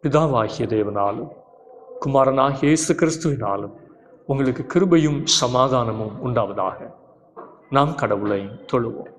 பிதாவாகிய தேவனாலும் குமாரனாகிய இயேசு கிறிஸ்துவினாலும் உங்களுக்கு கிருபையும் சமாதானமும் உண்டாவதாக. நாம் கடவுளை தொழுவோம்.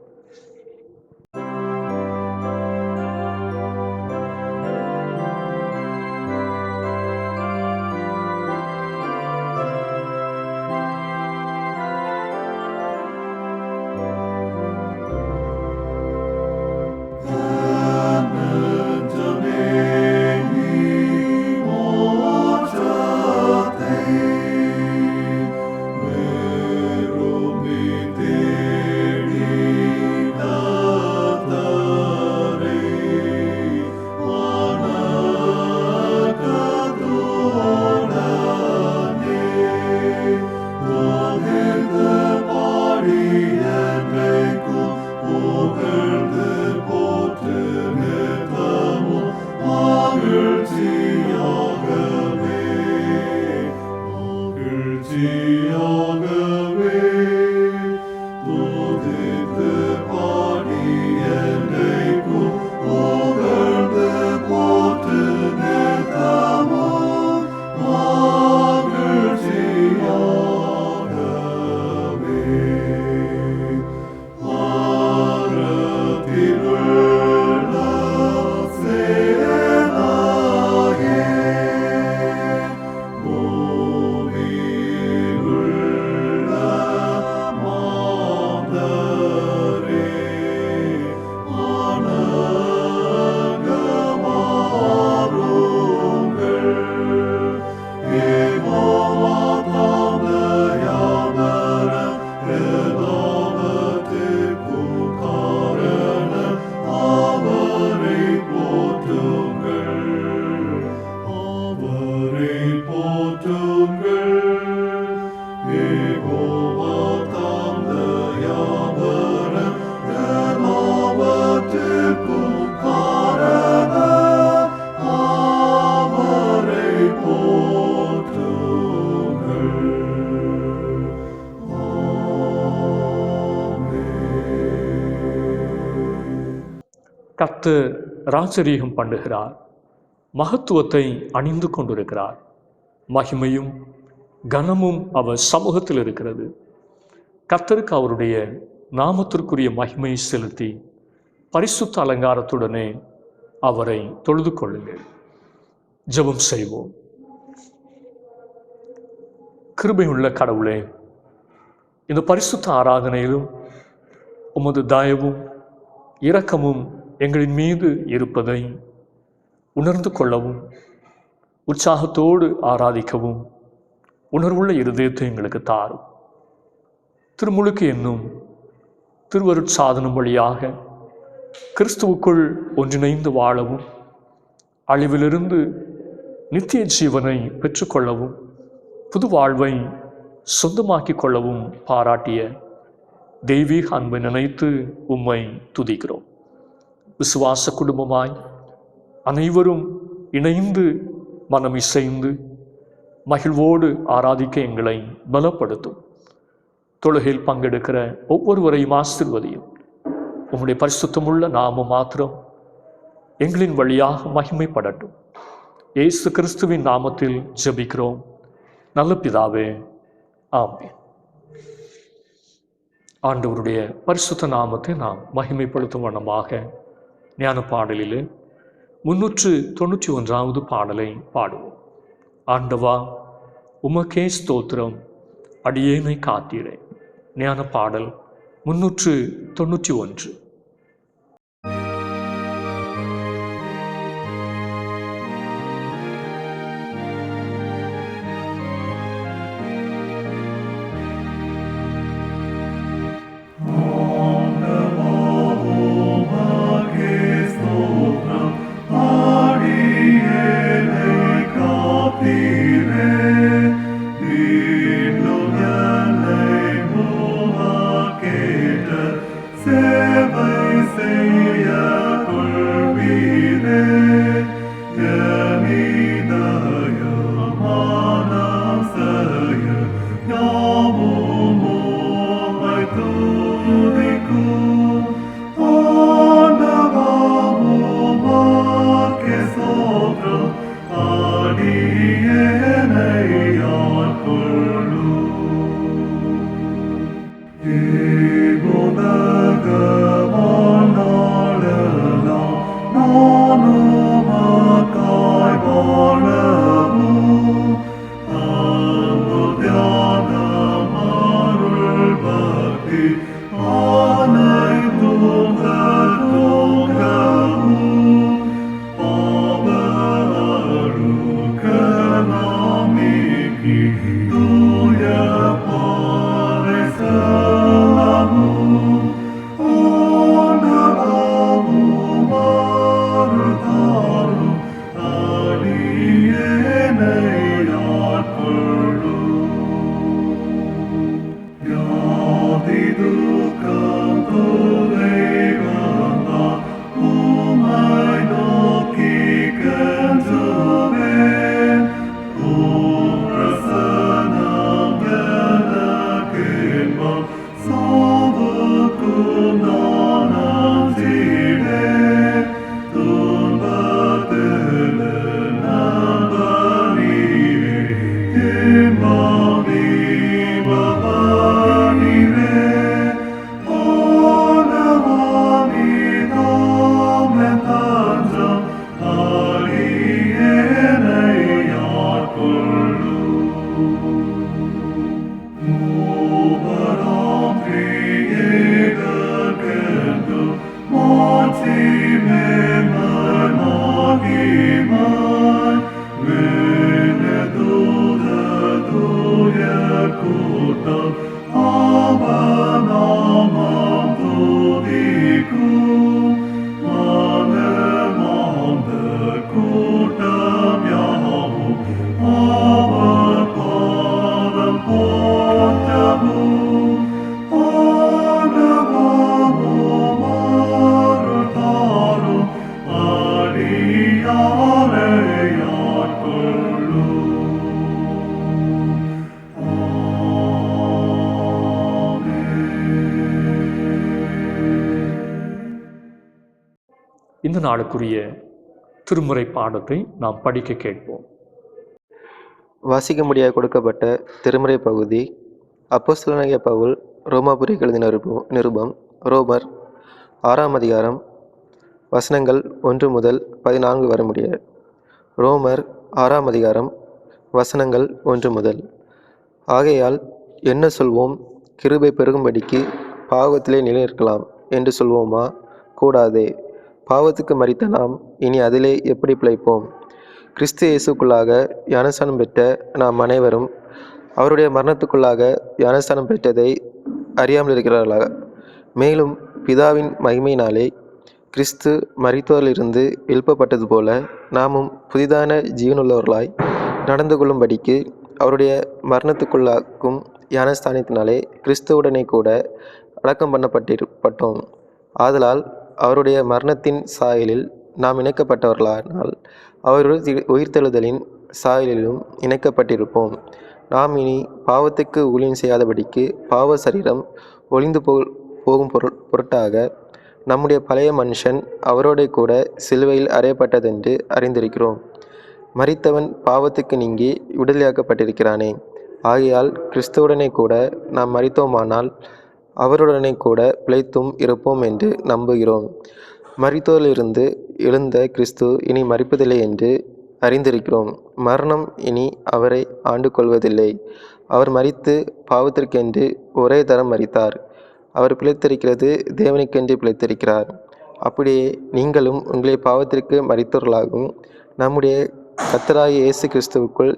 கர்த்தர் ராஜரீகம் பண்ணுகிறார், மகத்துவத்தை அணிந்து கொண்டிருக்கிறார். மகிமையும் கனமும் அவர் சமூகத்தில் இருக்கிறது. கர்த்தருக்கு அவருடைய நாமத்திற்குரிய மகிமையை செலுத்தி பரிசுத்த அலங்காரத்துடனே அவரை தொழுது கொள்ளுங்கள். ஜெபம் செய்வோம். கிருபையுள்ள கடவுளே, இந்த பரிசுத்த ஆராதனையிலும் உமது தயவும் இரக்கமும் எங்களின் மீது இருப்பதை உணர்ந்து கொள்ளவும், உற்சாகத்தோடு ஆராதிக்கவும் உணர்வுள்ள இருதயத்தை எங்களுக்கு தாரும். திருமுழுக்கு என்னும் திருவருட்சாதனம் வழியாக கிறிஸ்துவுக்குள் ஒன்றிணைந்து வாழவும், அழிவிலிருந்து நித்திய ஜீவனை பெற்றுக்கொள்ளவும், புது வாழ்வை சொந்தமாக்கிக் கொள்ளவும் பாராட்டிய தெய்வீக அன்பை நினைத்து உம்மை துதிக்கிறோம். விசுவாச குடும்பமாய் அனைவரும் இணைந்து மனம் இசைந்து மகிழ்வோடு ஆராதிக்க எங்களை பலப்படுத்தும். தொழுகையில் பங்கெடுக்கிற ஒவ்வொருவரையும் ஆசீர்வதியும். உம்முடைய பரிசுத்தமுள்ள நாமம் மாத்திரம் எங்களின் வழியாக மகிமைப்படட்டும். இயேசு கிறிஸ்துவின் நாமத்தில் ஜெபிக்கிறோம் நல்ல பிதாவே, ஆமென். ஆண்டவருடைய பரிசுத்த நாமத்தை நாம் மகிமைப்படுத்தும் வண்ணமாக ஞான பாடலில் 391வது பாடலை பாடுவோம். ஆண்டவா உமக்கே ஸ்தோத்திரம், அடியேனை காத்தீரே. ஞான பாடல் 391. கூட்டம் அவர் நாமம் துதிக்கும். மனமார்ந்த கூட்டம் யாவும் அவர் பாதம் போற்றவும். ஆண்டவரும் அருள் தாரும் அடியாரை ஆட்கொள்ளும். இந்த நாளுக்குரிய திருமுறை பாடத்தை நாம் படிக்க கேட்போம். வாசிக்க முடியாது கொடுக்கப்பட்ட திருமுறை பகுதி அப்போஸ்தலனாகிய பவுல் ரோமாபுரிக்கு எழுதின நிருபம் ரோமர் 6ஆம் அதிகாரம் வசனங்கள் 1 முதல் 14 வரை முடிய. ரோமர் 6ஆம் அதிகாரம் வசனங்கள் 1 முதல். ஆகையால் என்ன சொல்வோம்? கிருபை பெருகும்படிக்கு பாவத்திலே நிலைநிற்கலாம் என்று சொல்வோமா? கூடாதே. பாவத்துக்கு மரித்த நாம் இனி அதிலே எப்படி பிழைப்போம்? கிறிஸ்து இயேசுக்குள்ளாக ஞானஸ்நானம் பெற்ற நாம் அனைவரும் அவருடைய மரணத்துக்குள்ளாக ஞானஸ்நானம் பெற்றதை அறியாமல் இருக்கிறார்களாக. மேலும் பிதாவின் மகிமையினாலே கிறிஸ்து மரித்தோரிலிருந்து எழுப்பப்பட்டது போல நாமும் புதிதான ஜீவனுள்ளவர்களாய் நடந்து கொள்ளும்படிக்கு அவருடைய மரணத்துக்குள்ளாக்கும் ஞானஸ்தானத்தினாலே கிறிஸ்துவுடனே கூட அடக்கம் பண்ணப்பட்டோம். ஆதலால் அவருடைய மரணத்தின் சாயலில் நாம் இணைக்கப்பட்டவர்களானால் அவருடைய உயிர்த்தெழுதலின் சாயலிலும் இணைக்கப்பட்டிருப்போம். நாம் இனி பாவத்துக்கு ஊழியம் செய்யாதபடிக்கு பாவ சரீரம் ஒளிந்து போகும் பொருட்டாக நம்முடைய பழைய மனுஷன் அவரோட கூட சிலுவையில் அறையப்பட்டதென்று அறிந்திருக்கிறோம். மரித்தவன் பாவத்துக்கு நீங்கி விடுதலையாக்கப்பட்டிருக்கிறானே. ஆகையால் கிறிஸ்துவுடனே கூட நாம் மரித்தோமானால் அவருடனே கூட பிழைத்தும் இருப்போம் என்று நம்புகிறோம். மரித்தோரிலிருந்து எழுந்த கிறிஸ்து இனி மரிப்பதில்லை என்று அறிந்திருக்கிறோம். மரணம் இனி அவரை ஆண்டு கொள்வதில்லை. அவர் மரித்து பாவத்திற்கென்று ஒரே தரம் மரித்தார். அவர் பிழைத்திருக்கிறது தேவனுக்கென்று பிழைத்திருக்கிறார். அப்படியே நீங்களும் உங்களை பாவத்திற்கு மரித்தவர்களாகவும் நம்முடைய கர்த்தராகிய இயேசு கிறிஸ்துவுக்குள்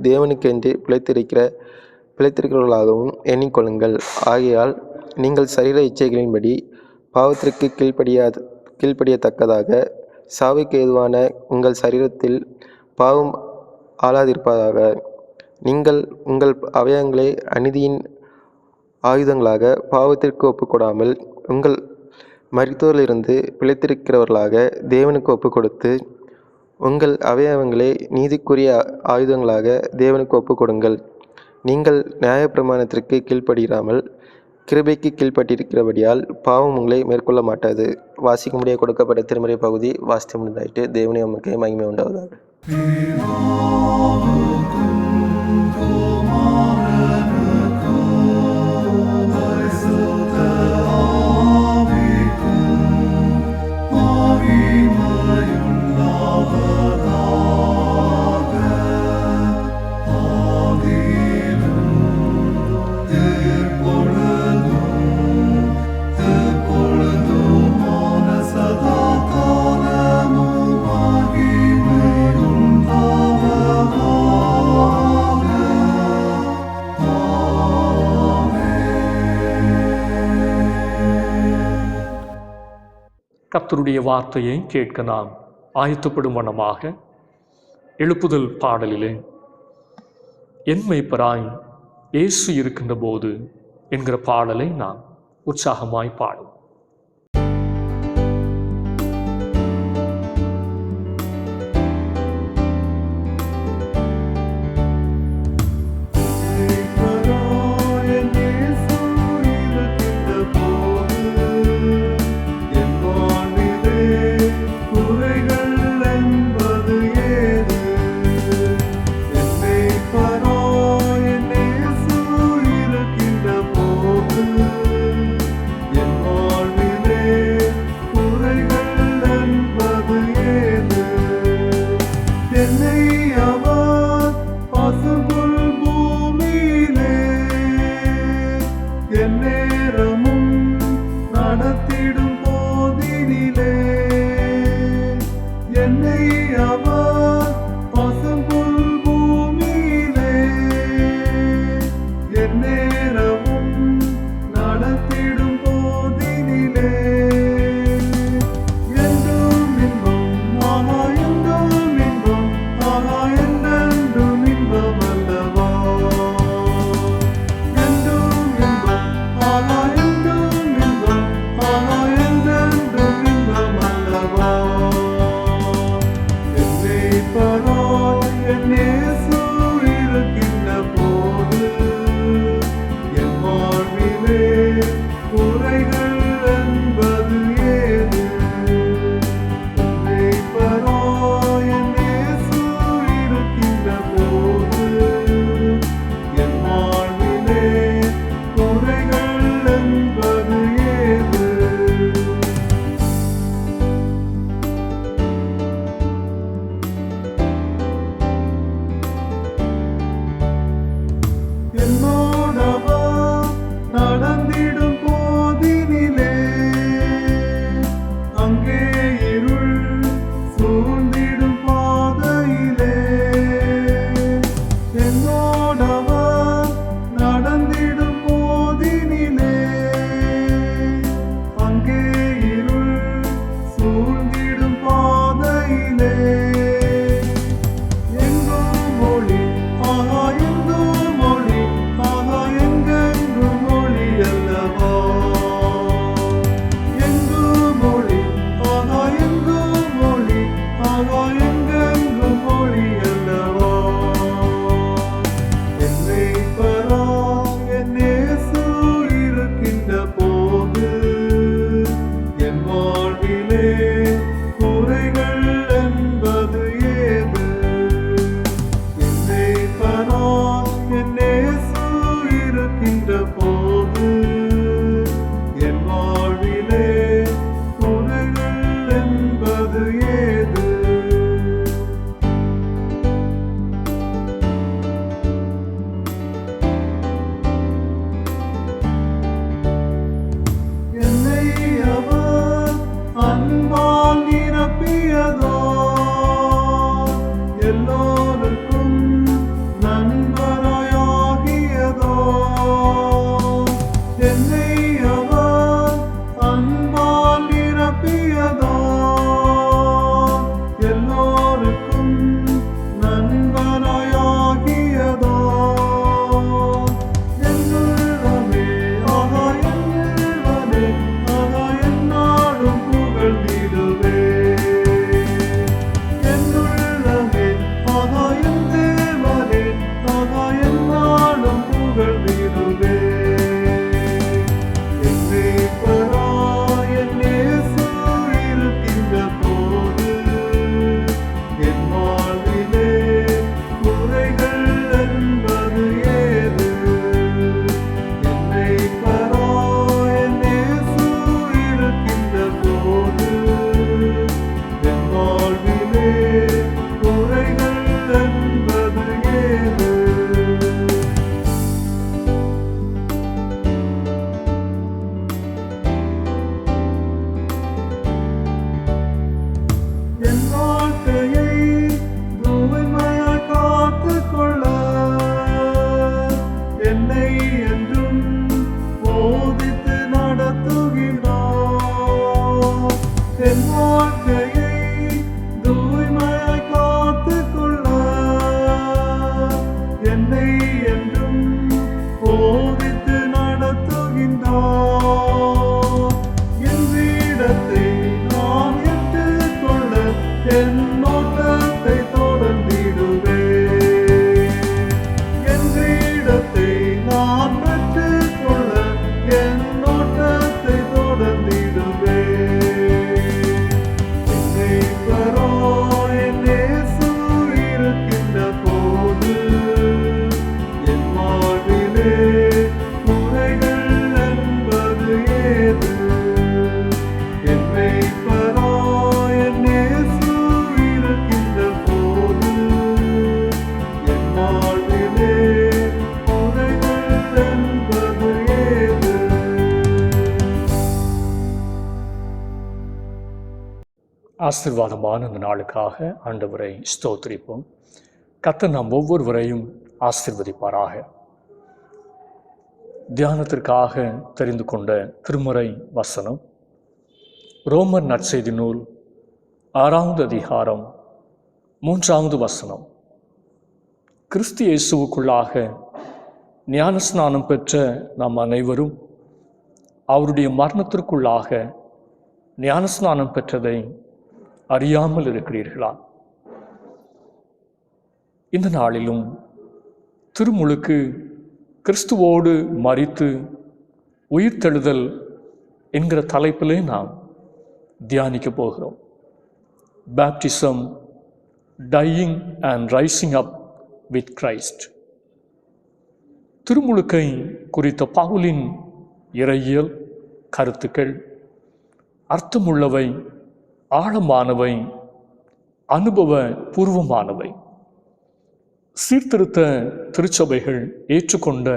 தேவனுக்கென்று பிழைத்திருக்கிறவர்களாகவும் எண்ணிக்கொள்ளுங்கள். ஆகையால் நீங்கள் சரீர இச்சைகளின்படி பாவத்திற்கு கீழ்ப்படியத்தக்கதாக சாவுக்கு ஏதுவான உங்கள் சரீரத்தில் பாவம் ஆளாதிருப்பதாக. நீங்கள் உங்கள் அவயவங்களை அநீதியின் ஆயுதங்களாக பாவத்திற்கு ஒப்புக்கொடாமல் உங்கள் மரித்தோரிலிருந்து பிழைத்திருக்கிறவர்களாக தேவனுக்கு ஒப்புக்கொடுத்து உங்கள் அவயவங்களை நீதிக்குரிய ஆயுதங்களாக தேவனுக்கு ஒப்புக்கொடுங்கள். நீங்கள் நியாயப்பிரமாணத்திற்கு கீழ்ப்படியாமல் கிருபைக்கு கீழ்ப்பட்டிருக்கிறபடியால் பாவம் உங்களை மேற்கொள்ள மாட்டாது. வாசிக்க முடிய கொடுக்கப்பட்ட திருமுறை பகுதி வாசித்து முடிந்தாயிட்டு. தேவனே உமக்கு மகிமை உண்டாவதாக. கர்த்தருடைய வார்த்தையை கேட்க நாம் ஆயத்தப்படும் வண்ணமாக எழுப்புதல் பாடலிலே என் மெய்ப்பராய் இயேசு இருக்கின்ற போது என்கிற பாடலை நாம் உற்சாகமாய் பாடும். என் ஆசீர்வாதமான இந்த நாளுக்காக ஆண்டவரை ஸ்தோத்திரிப்போம். கர்த்தர் நாம் ஒவ்வொருவரையும் ஆசீர்வதிப்பாராக. தியானத்திற்காக தெரிந்து கொண்ட திருமறை வசனம் ரோமர் நற்செய்தி நூல் 6வது அதிகாரம் 3வது வசனம். கிறிஸ்து இயேசுவுக்குள்ளாக ஞானஸ்நானம் பெற்ற நாம் அனைவரும் அவருடைய மரணத்திற்குள்ளாக ஞானஸ்நானம் பெற்றதை அறியாமல் இருக்கிறீர்களா? இந்த நாளிலும் திருமுழுக்கு கிறிஸ்துவோடு மரித்து உயிர்த்தெழுதல் என்கிற தலைப்பிலே நாம் தியானிக்க போகிறோம். Baptism, dying and rising up with Christ. திருமுழுக்கை குறித்த பவுலின் இறையியல் கருத்துக்கள் அர்த்தமுள்ளவை, ஆழமானவை, அனுபவ பூர்வமானவை. சீர்திருத்த திருச்சபைகள் ஏற்றுக்கொண்ட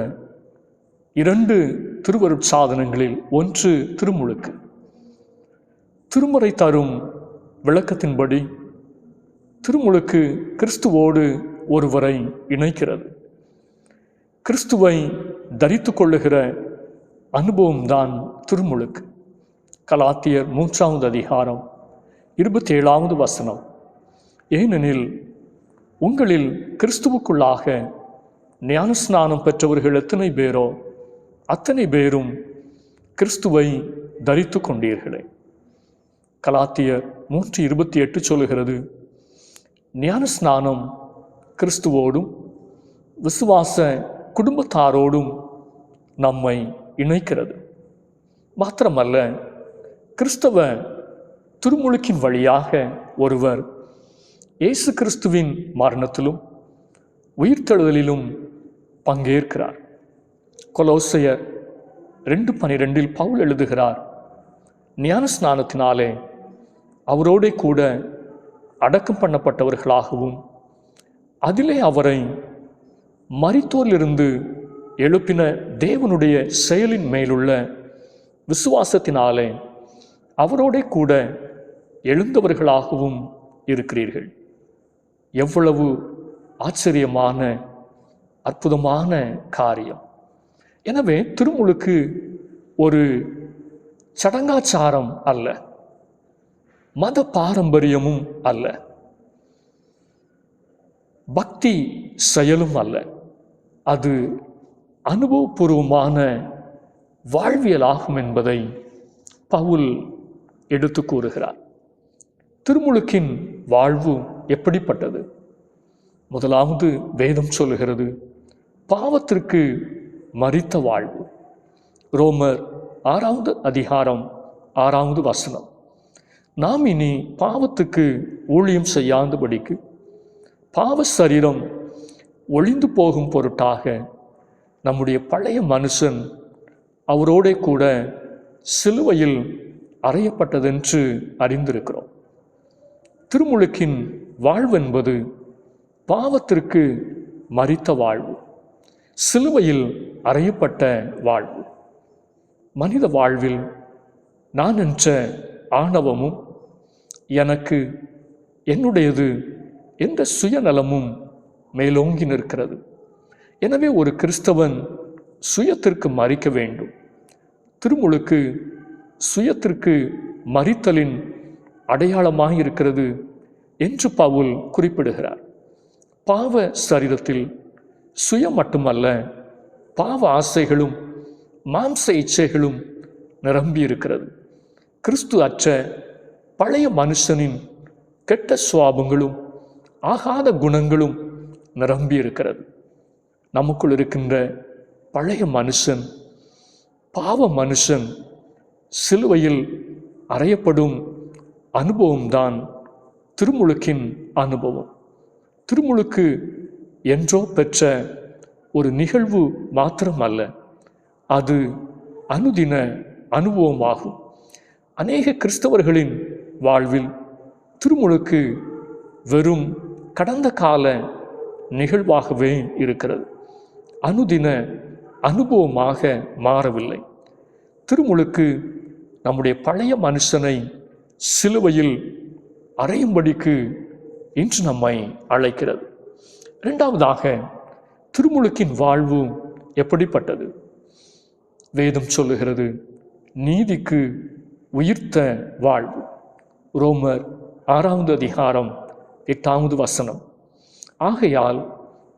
2 திருவருட்சாதனங்களில் ஒன்று திருமுழுக்கு. திருமுறை தரும் விளக்கத்தின்படி திருமுழுக்கு கிறிஸ்துவோடு ஒருவரை இணைக்கிறது. கிறிஸ்துவை தரித்து கொள்ளுகிற அனுபவம்தான் திருமுழுக்கு. கலாத்தியர் 3வது அதிகாரம் 27வது வசனம். ஏனெனில் உங்களில் கிறிஸ்துவுக்குள்ளாக ஞானஸ்நானம் பெற்றவர்கள் எத்தனை பேரோ அத்தனை பேரும் கிறிஸ்துவை தரித்து கொண்டீர்களே. கலாத்தியர் 3:28 சொல்லுகிறது, ஞானஸ்நானம் கிறிஸ்துவோடும் விசுவாச குடும்பத்தாரோடும் நம்மை இணைக்கிறது. மாத்திரமல்ல, கிறிஸ்தவ திருமுழுக்கின் வழியாக ஒருவர் இயேசு கிறிஸ்துவின் மரணத்திலும் உயிர்த்தெழுதலிலும் பங்கேற்கிறார். கொலோசையர் 2:12 பவுல் எழுதுகிறார், ஞானஸ்நானத்தினாலே அவரோடே கூட அடக்கம் பண்ணப்பட்டவர்களாகவும் அதிலே அவரை மரித்தோரிலிருந்து எழுப்பின தேவனுடைய செயலின் மேலுள்ள விசுவாசத்தினாலே அவரோடே கூட எழுந்தவர்களாகவும் இருக்கிறீர்கள். எவ்வளவு ஆச்சரியமான அற்புதமான காரியம்! எனவே திருமுழுக்கு ஒரு சடங்காச்சாரம் அல்ல, மத பாரம்பரியமும் அல்ல, பக்தி செயலும் அல்ல. அது அனுபவபூர்வமான வாழ்வியலாகும் என்பதை பவுல் எடுத்து கூறுகிறார். திருமுழுக்கின் வாழ்வு எப்படிப்பட்டது? முதலாவது வேதம் சொல்லுகிறது, பாவத்திற்கு மரித்த வாழ்வு. ரோமர் 6வது அதிகாரம் 6வது வசனம். நாம் இனி பாவத்துக்கு ஊழியம் செய்யாதபடிக்கு பாவ சரீரம் ஒளிந்து போகும் பொருட்டாக நம்முடைய பழைய மனுஷன் அவரோடே கூட சிலுவையில் அறையப்பட்டதென்று அறிந்திருக்கிறோம். திருமுழுக்கின் வாழ்வென்பது பாவத்திற்கு மரித்த வாழ்வு, சிலுவையில் அறையப்பட்ட வாழ்வு. மனித வாழ்வில் நான் என்ற ஆணவமும் எனக்கு என்னுடையது என்ற சுயநலமும் மேலோங்கி நிற்கிறது. எனவே ஒரு கிறிஸ்தவன் சுயத்திற்கு மரிக்க வேண்டும். திருமுழுக்கு சுயத்திற்கு மரித்தலின் அடையாளமாக இருக்கிறது என்று பவுல் குறிப்பிடுகிறார். பாவ சரீரத்தில் சுயம் மட்டுமல்ல, பாவ ஆசைகளும் மாம்ச இச்சைகளும் நிரம்பி இருக்கிறது. கிறிஸ்து அற்ற பழைய மனுஷனின் கெட்ட சுவாபங்களும் ஆகாத குணங்களும் நிரம்பி இருக்கிறது. நமக்குள் இருக்கின்ற பழைய மனுஷன், பாவ மனுஷன் சிலுவையில் அறையப்படும் அனுபவம்தான் திருமுழுக்கின் அனுபவம். திருமுழுக்கு என்றோ பெற்ற ஒரு நிகழ்வு மாத்திரமல்ல, அது அனுதின அனுபவமாகும். அநேக கிறிஸ்தவர்களின் வாழ்வில் திருமுழுக்கு வெறும் கடந்த கால நிகழ்வாகவே இருக்கிறது, அனுதின அனுபவமாக மாறவில்லை. திருமுழுக்கு நம்முடைய பழைய மனுஷனை சிலுவையில் அறையும்படிக்கு இன்று நம்மை அழைக்கிறது. இரண்டாவதாக, திருமுழுக்கின் வாழ்வு எப்படிப்பட்டது? வேதம் சொல்லுகிறது, நீதிக்கு உயிர்த்த வாழ்வு. ரோமர் 6வது அதிகாரம் 8வது வசனம். ஆகையால்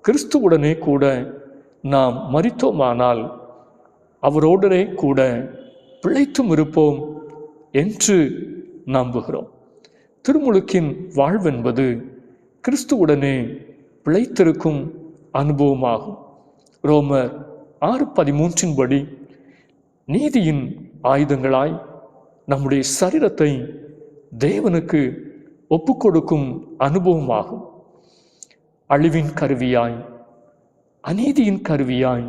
கிறிஸ்துவுடனே கூட நாம் மரித்தோமானால் அவரோடனே கூட பிழைத்தும் இருப்போம் என்று நம்புகிறோம். திருமுழுக்கின் வாழ்வென்பது கிறிஸ்துவுடனே பிழைத்திருக்கும் அனுபவமாகும். ரோமர் 6:13 படி, நீதியின் ஆயுதங்களாய் நம்முடைய சரீரத்தை தேவனுக்கு ஒப்புக்கொடுக்கும் அனுபவமாகும். அழிவின் கருவியாய், அநீதியின் கருவியாய்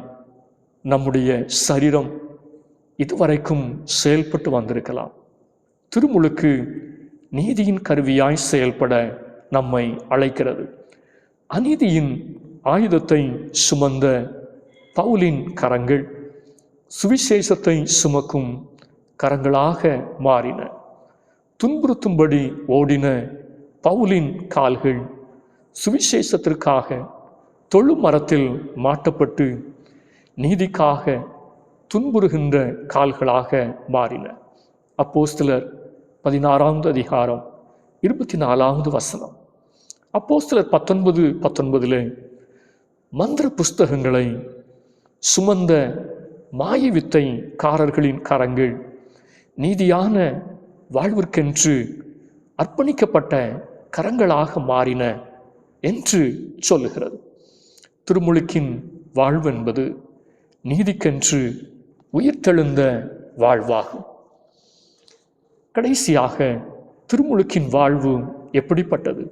நம்முடைய சரீரம் இதுவரைக்கும் செயல்பட்டு வந்திருக்கலாம். திருமுழுக்கு நீதியின் கருவியாய் செயல்பட நம்மை அழைக்கிறது. அநீதியின் ஆயுதத்தை சுமந்த பவுலின் கரங்கள் சுவிசேஷத்தை சுமக்கும் கரங்களாக மாறின. துன்புறுத்தும்படி ஓடின பவுலின் கால்கள் சுவிசேஷத்திற்காக தொழுமரத்தில் மாட்டப்பட்டு நீதிக்காக துன்புறுகின்ற கால்களாக மாறின. அப்போஸ்தலர் 16வது அதிகாரம் 24வது வசனம். அப்போஸ்தலர் 19:19 மந்திர புஸ்தகங்களை சுமந்த மாய வித்தைக்காரர்களின் கரங்கள் நீதியான வாழ்விற்கென்று அர்ப்பணிக்கப்பட்ட கரங்களாக மாறின என்று சொல்லுகிறது. திருமுழுக்கின் வாழ்வென்பது நீதிக்கென்று உயிர்த்தெழுந்த வாழ்வாகும். கடைசியாக, திருமுழுக்கின் வாழ்வு எப்படிப்பட்டது?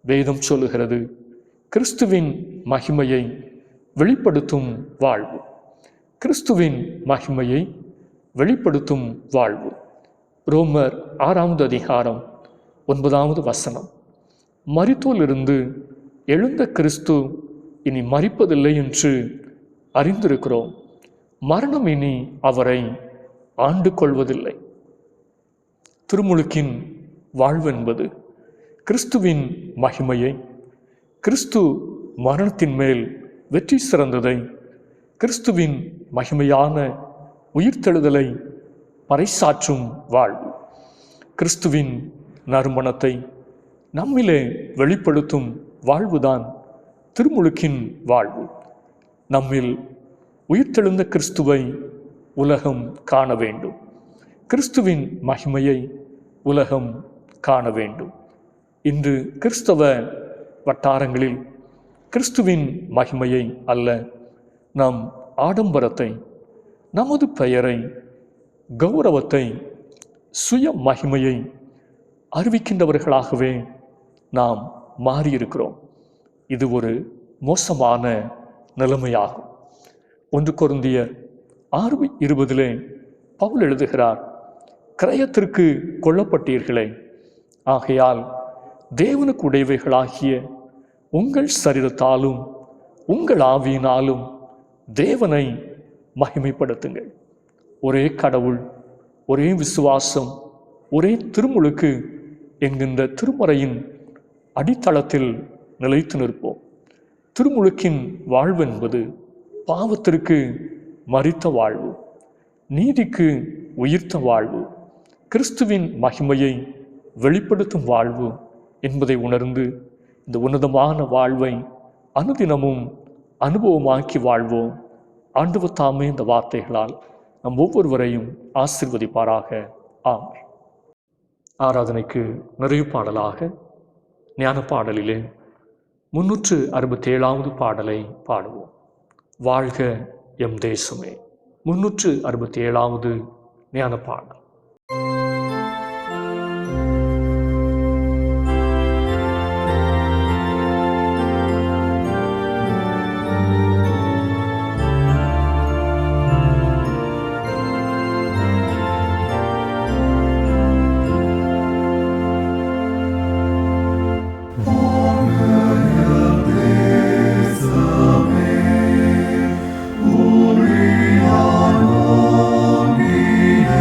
வேதம் சொல்லுகிறது, கிறிஸ்துவின் மகிமையை வெளிப்படுத்தும் வாழ்வு. கிறிஸ்துவின் மகிமையை வெளிப்படுத்தும் வாழ்வு. ரோமர் 6வது அதிகாரம் 9வது வசனம். மரித்தோரிலிருந்து எழுந்த கிறிஸ்து இனி மரிப்பதில்லை என்று அறிந்திருக்கிறோம். மரணம் இனி அவரை ஆண்டு கொள்வதில்லை. திருமுழுக்கின் வாழ்வென்பது கிறிஸ்துவின் மகிமையை, கிறிஸ்து மரணத்தின் மேல் வெற்றி சிறந்ததை, கிறிஸ்துவின் மகிமையான உயிர்த்தெழுதலை பறைசாற்றும் வாழ்வு. கிறிஸ்துவின் நறுமணத்தை நம்மிலே வெளிப்படுத்தும் வாழ்வுதான் திருமுழுக்கின் வாழ்வு. நம்மில் உயிர்த்தெழுந்த கிறிஸ்துவை உலகம் காண வேண்டும். கிறிஸ்துவின் மகிமையை உலகம் காண வேண்டும். இன்று கிறிஸ்தவ வட்டாரங்களில் கிறிஸ்துவின் மகிமையை அல்ல, நம் ஆடம்பரத்தை, நமது பெயரை, கௌரவத்தை, சுய மகிமையை அறிவிக்கின்றவர்களாகவே நாம் மாறியிருக்கிறோம். இது ஒரு மோசமான நிலைமையாகும். 1 கொரிந்தியர் 6:20 பவுல் எழுதுகிறார், கிரயத்திற்கு கொல்லப்பட்டீர்களே, ஆகையால் தேவனுக்கு உடையவைகளாகிய உங்கள் சரீரத்தாலும் உங்கள் ஆவியினாலும் தேவனை மகிமைப்படுத்துங்கள். ஒரே கடவுள், ஒரே விசுவாசம், ஒரே திருமுழுக்கு என்கின்ற திருமறையின் அடித்தளத்தில் நிலைத்து நிற்போம். திருமுழுக்கின் வாழ்வென்பது பாவத்திற்கு மரித்த வாழ்வு, நீதிக்கு உயிர்த்த வாழ்வு, கிறிஸ்துவின் மகிமையை வெளிப்படுத்தும் வாழ்வு என்பதை உணர்ந்து இந்த உன்னதமான வாழ்வை அனுதினமும் அனுபவமாக்கி வாழ்வோம். ஆண்டவர் தாமே இந்த வார்த்தைகளால் நம் ஒவ்வொருவரையும் ஆசீர்வதிப்பாராக. ஆமென். ஆராதனைக்கு நிறைவு பாடலாக ஞான பாடலிலே 367வது பாடலை பாடுவோம். வாழ்க எம் தேசமே. 367வது ஞான பாடல். Urian omnia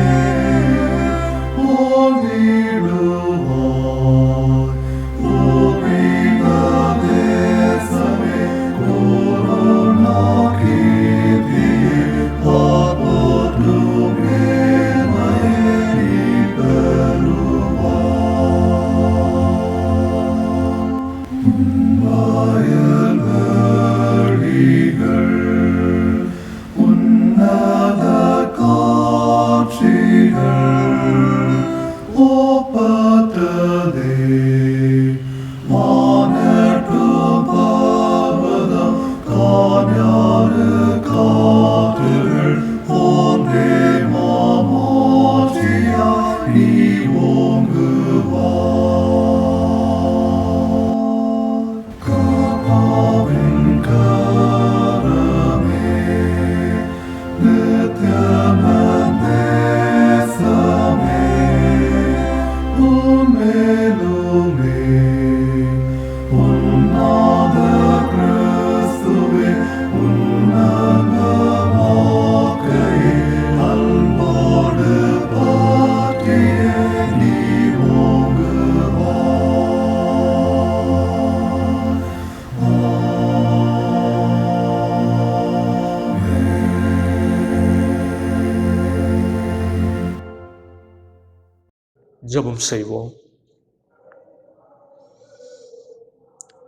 ஜெபம் செய்வோம்.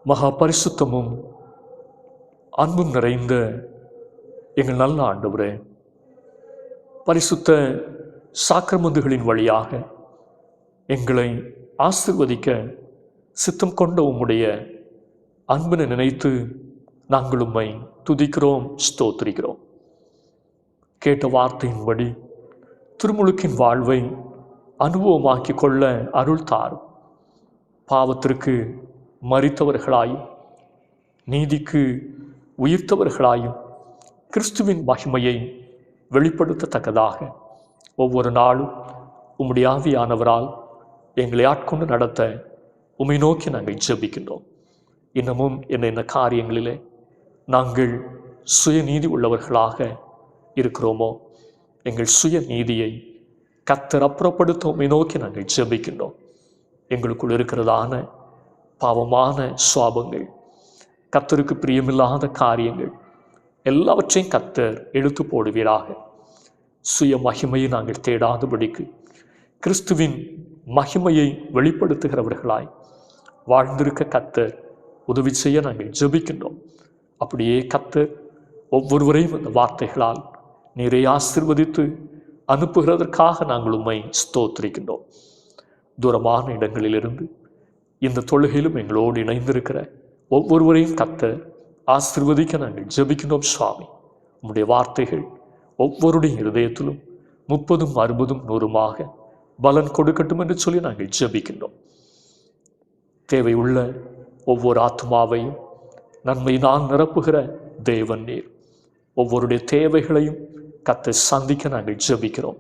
மகா பரிசுத்தமும் அன்பும் நிறைந்த எங்கள் நல்ல ஆண்டவரே, பரிசுத்த சாக்கிரமந்துகளின் வழியாக எங்களை ஆசீர்வதிக்க சித்தம் கொண்ட உம்முடைய அன்பினை நினைத்து நாங்கள் உம்மை துதிக்கிறோம், ஸ்தோத்திரிக்கிறோம். கேட்ட வார்த்தையின்படி திருமுழுக்கின் வாழ்வை அனுபவமாக்கி கொள்ள அருள் தாரும். பாவத்திற்கு மரித்தவர்களாயும் நீதிக்கு உயிர்த்தவர்களாயும் கிறிஸ்துவின் மகிமையை வெளிப்படுத்தத்தக்கதாக ஒவ்வொரு நாளும் உம்முடைய ஆவியானவரால் எங்களை ஆட்கொண்டு நடத்த உம்மை நோக்கி நாங்கள் ஜெபிக்கின்றோம். இன்னமும் என்னென்ன காரியங்களிலே நாங்கள் சுயநீதி உள்ளவர்களாக இருக்கிறோமோ எங்கள் சுய நீதியை கர்த்தர் அப்புறப்படுத்த உம்மை நோக்கி நாங்கள் ஜெபிக்கின்றோம். எங்களுக்குள் இருக்கிறதான பாவமான சுவாபங்கள், கர்த்தருக்கு பிரியமில்லாத காரியங்கள் எல்லாவற்றையும் கர்த்தர் எடுத்து போடுவீராக. சுய மகிமையை நாங்கள் தேடாதபடிக்கு கிறிஸ்துவின் மகிமையை வெளிப்படுத்துகிறவர்களாய் வாழ்ந்திருக்க கர்த்தர் உதவி செய்ய நாங்கள் ஜெபிக்கின்றோம். அப்படியே கர்த்தர் ஒவ்வொருவரையும் அந்த வார்த்தைகளால் நீரை ஆசீர்வதித்து அனுப்புகிறதற்காக நாங்கள் உம்மை ஸ்தோத்திரிக்கின்றோம். தூரமான இடங்களிலிருந்து இந்த தொழுகையிலும் எங்களோடு இணைந்திருக்கிற ஒவ்வொருவரையும் கர்த்தர் ஆசீர்வதிக்க நாங்கள் ஜெபிக்கின்றோம். சுவாமி, உம்முடைய வார்த்தைகள் ஒவ்வொருடைய இருதயத்திலும் 30, 60, 100 பலன் கொடுக்கட்டும் என்று சொல்லி நாங்கள் ஜெபிக்கின்றோம். தேவையுள்ள ஒவ்வொரு ஆத்மாவையும் நன்மையினால் நிரப்புகிற தேவன் நீர். ஒவ்வொருடைய தேவைகளையும் கர்த்தர் சந்திக்க நாங்கள் ஜெபிக்கிறோம்.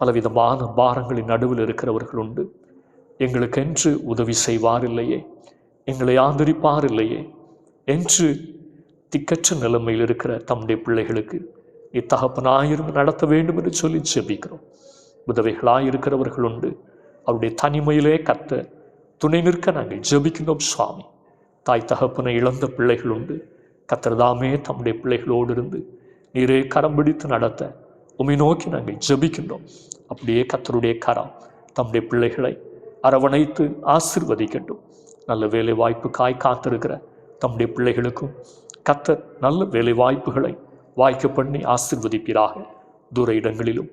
பலவிதமான பாரங்களின் நடுவில் இருக்கிறவர்கள் உண்டு. எங்களுக்கென்று உதவி செய்வார் இல்லையே, எங்களை ஆதரிப்பார் இல்லையே என்று திக்கற்ற நிலைமையில் இருக்கிற தம்முடைய பிள்ளைகளுக்கு இத்தகப்பனாயிருந்து நடத்த வேண்டும் என்று சொல்லி ஜெபிக்கிறோம். உதவிகளாயிருக்கிறவர்கள் உண்டு. அவருடைய தனிமையிலே கர்த்தர் துணை நிற்க நாங்கள் ஜெபிக்கின்றோம். சுவாமி, தாய் தகப்பனை இழந்த பிள்ளைகள் உண்டு. கர்த்தர் தாமே தம்முடைய பிள்ளைகளோடு இருந்து நீரே கரம் பிடித்து நடத்த உம்மை நோக்கி நாங்கள் ஜெபிக்கின்றோம். அப்படியே கர்த்தருடைய கரம் தம்முடைய பிள்ளைகளை அரவணைத்து ஆசீர்வதிக்கட்டும். நல்ல வேலை வாய்ப்புக்காய் காத்திருக்கிற தம்முடைய பிள்ளைகளுக்கும் கர்த்தர் நல்ல வேலை வாய்ப்புகளை வாய்க்க பண்ணி ஆசீர்வதிப்பீராக. தூர இடங்களிலும்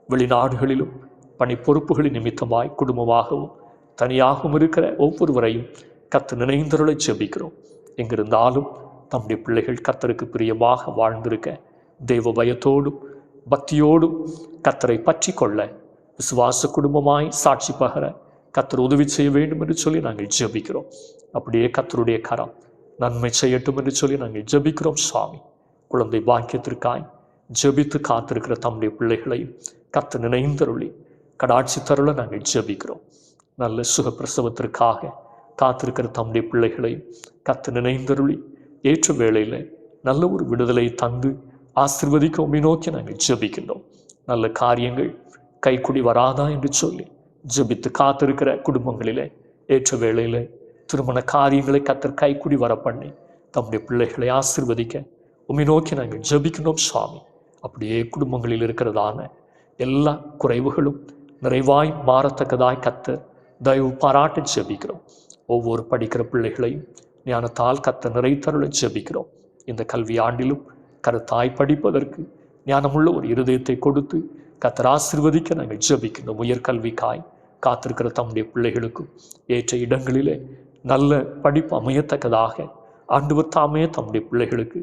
வெளிநாடுகளிலும் பணி பொறுப்புகளின் நிமித்தமாய் குடும்பமாகவும் தனியாகவும் இருக்கிற ஒவ்வொருவரையும் கர்த்தர் நினைந்தருளை ஜெபிக்கிறோம். எங்கிருந்தாலும் தம்முடைய பிள்ளைகள் கர்த்தருக்கு பிரியமாக வாழ்ந்திருக்க தெய்வ பயத்தோடும் பக்தியோடும் கர்த்தரை பற்றி கொள்ள விசுவாச குடும்பமாய் சாட்சி பகர கர்த்தர் உதவி செய்ய வேண்டும் என்று சொல்லி நாங்கள் ஜெபிக்கிறோம். அப்படியே கர்த்தருடைய கரம் நன்மை செய்யட்டும் என்று சொல்லி நாங்கள் ஜெபிக்கிறோம். சுவாமி, குழந்தை பாக்கியத்திற்காய் ஜெபித்து காத்திருக்கிற தம்முடைய பிள்ளைகளையும் கர்த்தர் நினைந்தருளி கடாட்சி தருள நாங்கள் ஜெபிக்கிறோம். நல்ல சுகப்பிரசவத்திற்காக காத்திருக்கிற தம்முடைய பிள்ளைகளையும் கர்த்தர் நினைந்தருளி ஏற்ற வேளையில் நல்ல ஒரு விடுதலை தந்து ஆசீர்வதிக்க உம்மை நோக்கி நாங்கள் ஜெபிக்கின்றோம். நல்ல காரியங்கள் கைக்குடி வராதா என்று சொல்லி ஜெபித்து காத்திருக்கிற குடும்பங்களிலே ஏற்ற வேளையில் திருமண காரியங்களை கர்த்தர் கைக்குடி வர பண்ணி தம்முடைய பிள்ளைகளை ஆசீர்வதிக்க உம்மை நோக்கி நாங்கள் ஜெபிக்கின்றோம். சுவாமி, அப்படியே குடும்பங்களில் இருக்கிறதான எல்லா குறைவுகளும் நிறைவாய் மாறத்தக்கதாய் கர்த்தர் தயவு பாராட்ட ஜெபிக்கிறோம். ஒவ்வொரு படிக்கிற பிள்ளைகளையும் ஞானத்தால் கர்த்தர் நிறைத்தருள ஜெபிக்கிறோம். இந்த கல்வி ஆண்டிலும் கருத்தாய் படிப்பதற்கு ஞானமுள்ள ஒரு இருதயத்தை கொடுத்து கர்த்தர் ஆசீர்வதிக்க நாங்கள் ஜெபிக்கின்றோம். உயர்கல்விக்காய் காத்திருக்கிற தம்முடைய பிள்ளைகளுக்கும் ஏற்ற இடங்களிலே நல்ல படிப்பு அமையத்தக்கதாக ஆண்டவர் தாமே தம்முடைய பிள்ளைகளுக்கு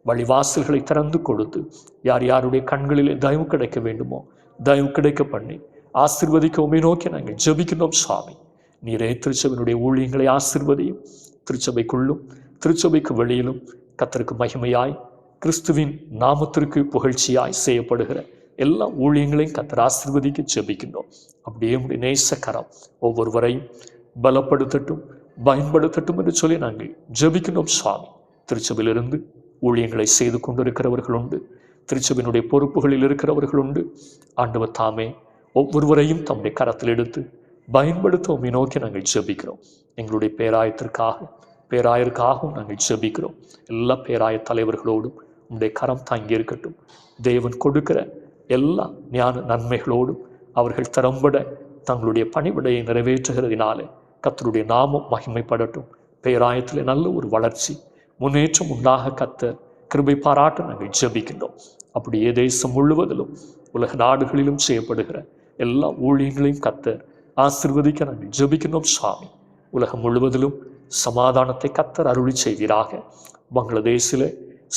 வழிவாசல்களை திறந்து கொடுத்து யார் யாருடைய கண்களிலே தயவு கிடைக்க வேண்டுமோ தயவு கிடைக்க பண்ணி ஆசீர்வதிக்க உம்மை நோக்கி நாங்கள் ஜெபிக்கின்றோம். சுவாமி, நீரே திருச்சபையினுடைய ஊழியங்களை ஆசீர்வதியும். திருச்சபைக்குள்ளும் திருச்சபைக்கு வெளியிலும் கர்த்தருக்கு மகிமையாய் கிறிஸ்துவின் நாமத்திற்கு புகழ்ச்சியாய் செய்யப்படுகிற எல்லா ஊழியங்களையும் கர்த்தர் ஆசீர்வதிக்க ஜெபிக்கின்றோம். அப்படியே உம்முடைய நேசக்கரம் ஒவ்வொருவரையும் பலப்படுத்தட்டும், பயன்படுத்தட்டும் என்று சொல்லி நாங்கள் ஜெபிக்கின்றோம். சுவாமி, திருச்சபையிலிருந்து ஊழியங்களை செய்து கொண்டிருக்கிறவர்கள் உண்டு. திருச்சபையினுடைய பொறுப்புகளில் இருக்கிறவர்கள் உண்டு. ஆண்டவர் தாமே ஒவ்வொருவரையும் தம்முடைய கரத்தில் எடுத்து பயன்படுத்த உம்மை நோக்கி நாங்கள் ஜெபிக்கிறோம். எங்களுடைய பேராயருக்காகவும் நாங்கள் ஜெபிக்கிறோம். எல்லா பேராய தலைவர்களோடும் உம்முடைய கரம் தாங்கி இருக்கட்டும். தேவன் கொடுக்கிற எல்லா ஞான நன்மைகளோடும் அவர்கள் திறம்பட தங்களுடைய பணிவிடையை நிறைவேற்றுகிறதினாலே கர்த்தருடைய நாமம் மகிமைப்படட்டும். பேராயத்தில் நல்ல ஒரு வளர்ச்சி முன்னேற்றம் உண்டாக கர்த்தர் கிருபை பாராட்ட நாங்கள் ஜெபிக்கின்றோம். அப்படியே தேசம் முழுவதிலும் உலக நாடுகளிலும் செய்யப்படுகிற எல்லா ஊழியங்களையும் கர்த்தர் ஆசீர்வதிக்க நாங்கள் ஜெபிக்கின்றோம் சுவாமி. உலகம் முழுவதிலும் சமாதானத்தை கர்த்தர் அருளி செய்வீராக. பங்களாதேஷில்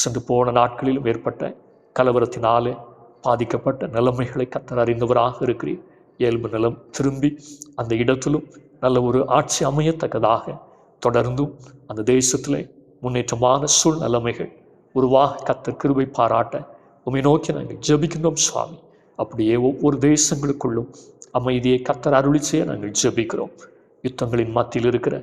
சென்று போன நாட்களிலும் ஏற்பட்ட கலவரத்தினாலே பாதிக்கப்பட்ட நிலைமைகளை கர்த்தர் அறிந்தவராக இருக்கிறீர். இயல்பு நிலம் திரும்பி அந்த இடத்திலும் நல்ல ஒரு ஆட்சி அமையத்தக்கதாக தொடர்ந்தும் அந்த தேசத்திலே முன்னேற்றமான சூழ்நிலைமைகள் உருவாக கர்த்தர் கிருபை பாராட்ட உம்மை நோக்கி நாங்கள் ஜெபிக்கின்றோம் சுவாமி. அப்படியே ஒவ்வொரு தேசங்களுக்குள்ளும் அமைதியை கர்த்தர் அருளி செய்ய நாங்கள் ஜெபிக்கிறோம். யுத்தங்களின் மத்தியில் இருக்கிற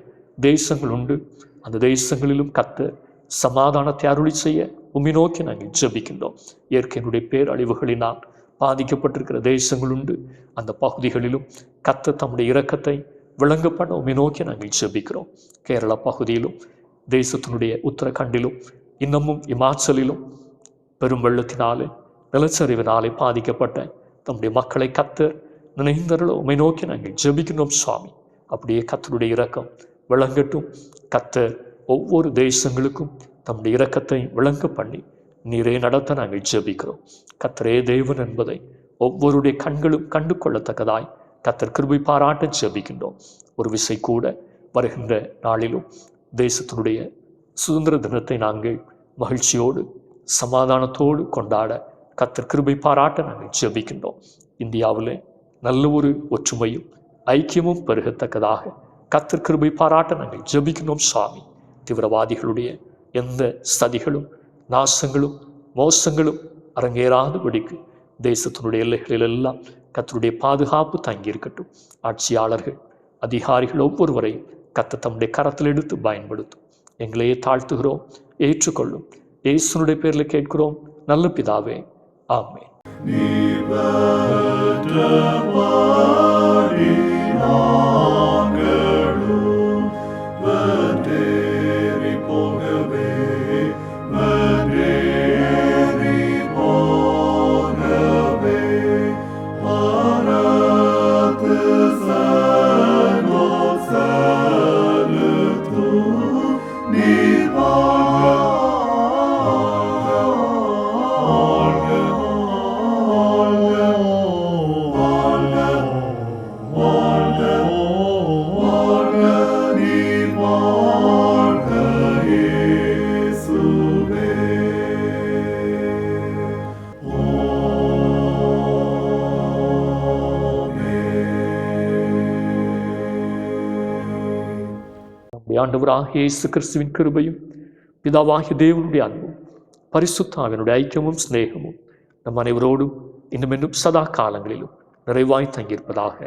தேசங்கள் உண்டு. அந்த தேசங்களிலும் கர்த்தர் சமாதானத்தை அருளி செய்ய உம்மை நோக்கி நாங்கள் ஜெபிக்கின்றோம். இயற்கையினுடைய பேரழிவுகளினால் பாதிக்கப்பட்டிருக்கிற தேசங்கள் உண்டு. அந்த பகுதிகளிலும் கர்த்தர் தம்முடைய இரக்கத்தை விளங்கப்பட உம்மை நோக்கி நாங்கள் ஜெபிக்கிறோம். கேரள பகுதியிலும் தேசத்தினுடைய உத்தரகண்டிலும் இன்னமும் இமாச்சலிலும் பெரும் வெள்ளத்தினாலே நிலச்சரிவினாலே பாதிக்கப்பட்ட தம்முடைய மக்களை கர்த்தர் நினைந்தருள உம்மை நோக்கி நாங்கள் ஜெபிக்கிறோம் சுவாமி. அப்படியே கர்த்தருடைய இரக்கம் விளங்கட்டும். கர்த்தர் ஒவ்வொரு தேசங்களுக்கும் தம்முடைய இரக்கத்தை விளங்க பண்ணி நீரே நடத்த நாங்கள் ஜெபிக்கிறோம். கர்த்தரே தேவன் என்பதை ஒவ்வொருடைய கண்களும் கண்டு கொள்ளத்தக்கதாய் கர்த்தர் கிருபை பாராட்ட ஜெபிக்கின்றோம். ஒரு விசை கூட வருகின்ற நாளிலும் தேசத்தினுடைய சுதந்திர தினத்தை நாங்கள் மகிழ்ச்சியோடு சமாதானத்தோடு கொண்டாட கர்த்தர் கிருபை பாராட்ட நாங்கள் ஜெபிக்கின்றோம். இந்தியாவிலே நல்ல ஒரு ஒற்றுமையும் ஐக்கியமும் பெருகத்தக்கதாக கர்த்தர் கிருபை பாராட்ட நாங்கள் ஜெபிக்கின்றோம் சுவாமி. தீவிரவாதிகளுடைய எந்த சதிகளும் நாசங்களும் மோசங்களும் அரங்கேறாதபடிக்கு தேசத்தினுடைய எல்லைகளில் எல்லாம் கர்த்தருடைய பாதுகாப்பு தங்கியிருக்கட்டும். ஆட்சியாளர்கள் அதிகாரிகள் ஒவ்வொருவரையும் கர்த்தர் தம்முடைய கரத்தில் எடுத்து பயன்படுத்தும். எங்களையே தாழ்த்துகிறோம், ஏற்றுக்கொள்ளும். இயேசுனுடைய பேரில் கேட்கிறோம் நல்ல பிதாவே, ஆமென். ஆண்டவராகிய இயேசு கிறிஸ்துவின் கிருபையும் பிதாவாகிய தேவனுடைய அன்பும் பரிசுத்தாவினுடைய ஐக்கியமும் சிநேகமும் நம் அனைவரோடும் இன்னும் சதா காலங்களிலும் நிறைவாய் தங்கியிருப்பதாக.